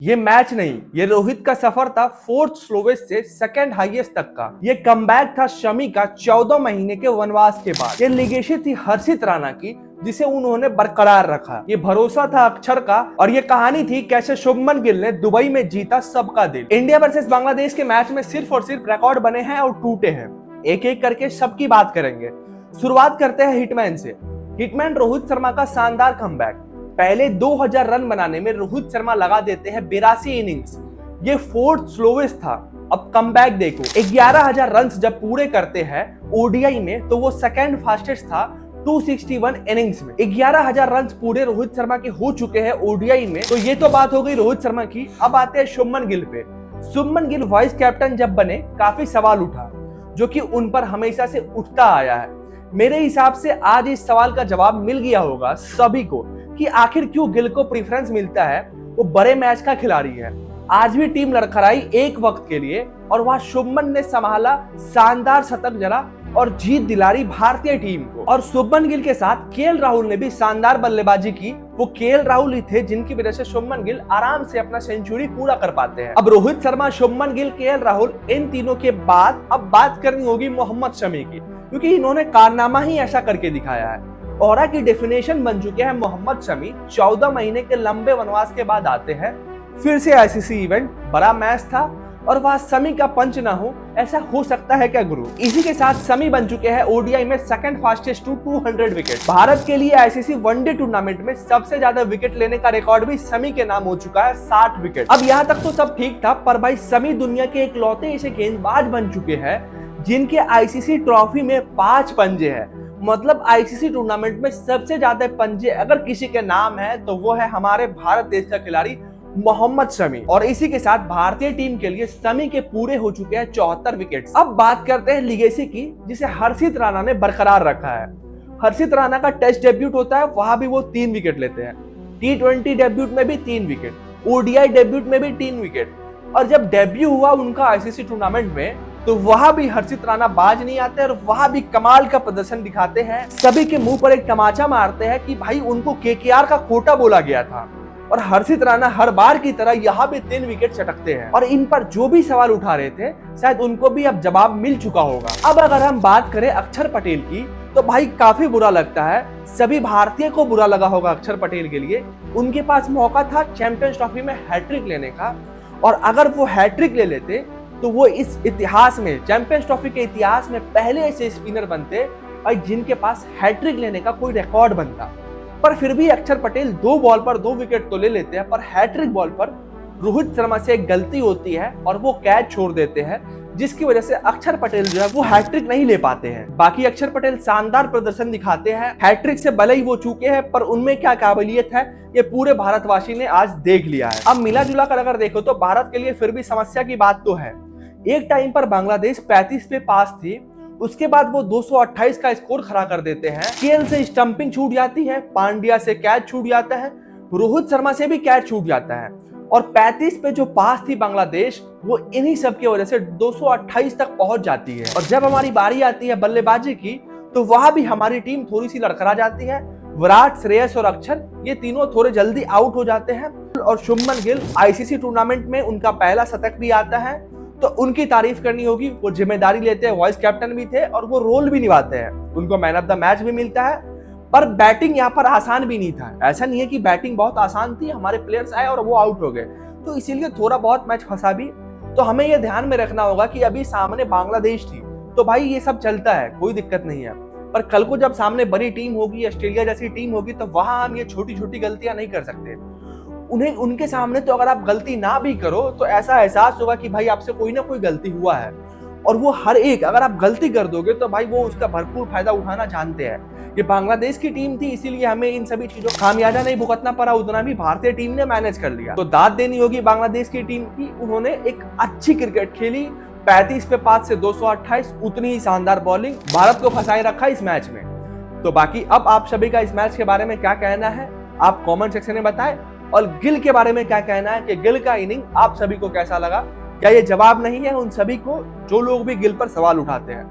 ये मैच नहीं, ये रोहित का सफर था फोर्थ स्लोवेस्ट से सेकंड हाईएस्ट तक का। ये कमबैक था शमी का 14 महीने के वनवास के बाद। ये लिगेसी थी हर्षित राणा की, जिसे उन्होंने बरकरार रखा। ये भरोसा था अक्षर का, और ये कहानी थी कैसे शुभमन गिल ने दुबई में जीता सबका दिल। इंडिया वर्सेस बांग्लादेश के मैच में सिर्फ और सिर्फ रिकॉर्ड बने हैं और टूटे हैं। एक एक करके सबकी बात करेंगे। शुरुआत करते हैं हिटमैन से। हिटमैन रोहित शर्मा का शानदार कमबैक। पहले 2000 रन बनाने में रोहित शर्मा लगा देते हैं 82 इनिंग्स। ये फोर्थ स्लोवेस्ट था। अब कमबैक देखो, 11000 रन जब पूरे करते हैं ओडीआई में, तो वो सेकंड फास्टेस्ट था 261 इनिंग्स में। 11000 रन पूरे रोहित शर्मा के हो चुके हैं ओडीआई में। तो ये तो बात हो गई रोहित शर्मा की। अब आते हैं शुभमन गिल पे। शुभमन गिल वाइस कैप्टन जब बने, काफी सवाल उठा, जो कि उन पर हमेशा से उठता आया है। मेरे हिसाब से आज इस सवाल का जवाब मिल गया होगा सभी को कि आखिर क्यों गिल को प्रेफरेंस मिलता है। वो बड़े मैच का खिलाड़ी है। आज भी टीम लड़खड़ाई एक वक्त के लिए, और वहां शुभमन ने संभाला, शानदार शतक जड़ा और जीत दिलाई भारतीय टीम को। और शुभमन गिल के साथ केएल राहुल ने भी शानदार बल्लेबाजी की। वो केएल राहुल ही थे जिनकी वजह से शुभमन गिल आराम से अपना सेंचुरी पूरा कर पाते हैं। अब रोहित शर्मा, शुभमन गिल, केएल राहुल, इन तीनों के बाद अब बात करनी होगी मोहम्मद शमी की, क्योंकि इन्होंने कारनामा ही ऐसा करके दिखाया है। ऑरा की डेफिनेशन बन चुके हैं मोहम्मद शमी। 14 महीने के लंबे वनवास के बाद आते हैं फिर से आईसीसी इवेंट। बड़ा मैच था और वहां शमी का पंच ना हो, ऐसा हो सकता है क्या गुरु? इसी के साथ शमी बन चुके हैं ओडीआई में second fastest to 200 wicket. Bharat के लिए आईसीसी वनडे टूर्नामेंट में सबसे ज्यादा विकेट लेने का रिकॉर्ड भी शमी के नाम हो चुका है, 60 विकेट। अब यहाँ तक तो सब ठीक था, पर भाई शमी दुनिया के इकलौते ऐसे गेंदबाज बन चुके हैं जिनके आईसीसी ट्रॉफी में 5 पंजे हैं। मतलब आईसीसी टूर्नामेंट में सबसे ज्यादा पंजे अगर किसी के नाम है तो वो है हमारे भारत देश का खिलाड़ी मोहम्मद शमी। और इसी के साथ भारतीय टीम के लिए शमी के पूरे हो चुके हैं 74 विकेट। अब बात करते हैं लिगेसी की, जिसे हर्षित राणा ने बरकरार रखा है। हर्षित राणा का टेस्ट डेब्यूट होता है, वहां भी वो 3 विकेट लेते हैं। T20 डेब्यूट में भी 3 विकेट, ओडीआई डेब्यूट में भी 3 विकेट। और जब डेब्यू हुआ उनका आईसीसी टूर्नामेंट में, तो वहां भी हर्षित राणा बाज नहीं आते और वहां भी कमाल का प्रदर्शन दिखाते हैं। सभी के मुंह पर एक तमाचा मारते हैं कि भाई उनको केकेआर का कोटा बोला गया था, और हर्षित राणा हर बार की तरह यहाँ भी 3 विकेट चटकते हैं। और इन पर जो भी सवाल उठा रहे थे, शायद उनको भी अब जवाब मिल चुका होगा। अब अगर हम बात करें अक्षर पटेल की, तो भाई काफी बुरा लगता है। सभी भारतीय को बुरा लगा होगा अक्षर पटेल के लिए। उनके पास मौका था चैंपियंस ट्रॉफी में हैट्रिक लेने का, और अगर वो हैट्रिक ले लेते तो वो इस इतिहास में, चैंपियंस ट्रॉफी के इतिहास में पहले ऐसे स्पिनर बनते भाई जिनके पास हैट्रिक लेने का कोई रिकॉर्ड बनता। पर फिर भी अक्षर पटेल 2 बॉल पर 2 विकेट तो ले लेते हैं, पर हैट्रिक बॉल पर रोहित शर्मा से एक गलती होती है और वो कैच छोड़ देते हैं, जिसकी वजह से अक्षर पटेल जो है वो हैट्रिक नहीं ले पाते हैं। बाकी अक्षर पटेल शानदार प्रदर्शन दिखाते हैं। हैट्रिक से भले ही वो चूके हैं, पर उनमें क्या काबिलियत है ये पूरे भारतवासी ने आज देख लिया है। अब मिला जुला कर अगर देखो तो भारत के लिए फिर भी समस्या की बात तो है। एक टाइम पर बांग्लादेश 35 पे पास थी, उसके बाद वो 228 का स्कोर खड़ा कर देते हैं। केएल से स्टंपिंग छूट जाती है, पांड्या से कैच छूट जाता है, रोहित शर्मा से भी कैच छूट जाता है, और 35 पे जो पास थी बांग्लादेश, वो इन्हीं सब की वजह से 228 तक पहुंच जाती है। और जब हमारी बारी आती है बल्लेबाजी की, तो वहां भी हमारी टीम थोड़ी सी लड़खड़ा जाती है। विराट, श्रेयस और अक्षर, ये तीनों थोड़े जल्दी आउट हो जाते हैं। और शुभमन गिल, आईसीसी टूर्नामेंट में उनका पहला शतक भी आता है, तो उनकी तारीफ करनी होगी। वो जिम्मेदारी लेते हैं, वाइस कैप्टन भी थे और वो रोल भी निभाते हैं। उनको मैन ऑफ द मैच भी मिलता है। पर बैटिंग यहाँ पर आसान भी नहीं था। ऐसा नहीं है कि बैटिंग बहुत आसान थी, हमारे प्लेयर्स आए और वो आउट हो गए, तो इसीलिए थोड़ा बहुत मैच फंसा भी। तो हमें ये ध्यान में रखना होगा कि अभी सामने बांग्लादेश थी, तो भाई ये सब चलता है, कोई दिक्कत नहीं है। पर कल को जब सामने बड़ी टीम होगी, ऑस्ट्रेलिया जैसी टीम होगी, तो वहां हम ये छोटी छोटी गलतियां नहीं कर सकते। उनके सामने तो अगर आप गलती ना भी करो, तो ऐसा एहसास होगा कि भाई आपसे कोई ना कोई गलती हुआ है, और वो हर एक, अगर आप गलती कर दोगे तो भाई वो उसका भरपूर फायदा उठाना जानते हैं। ये बांग्लादेश की टीम थी, इसीलिए हमें इन सभी चीजों का खामियाजा नहीं भुगतना पड़ा, उतना भी भारतीय टीम ने मैनेज कर लिया। तो दाद देनी होगी बांग्लादेश की टीम की। उन्होंने एक अच्छी क्रिकेट खेली, 35 पे 5 से 228, उतनी ही शानदार बॉलिंग, भारत को फंसाए रखा इस मैच में। तो बाकी अब आप सभी का इस मैच के बारे में क्या कहना है, आप कॉमेंट सेक्शन में बताएं। और गिल के बारे में क्या कहना है कि गिल का इनिंग आप सभी को कैसा लगा? क्या ये जवाब नहीं है उन सभी को जो लोग भी गिल पर सवाल उठाते हैं?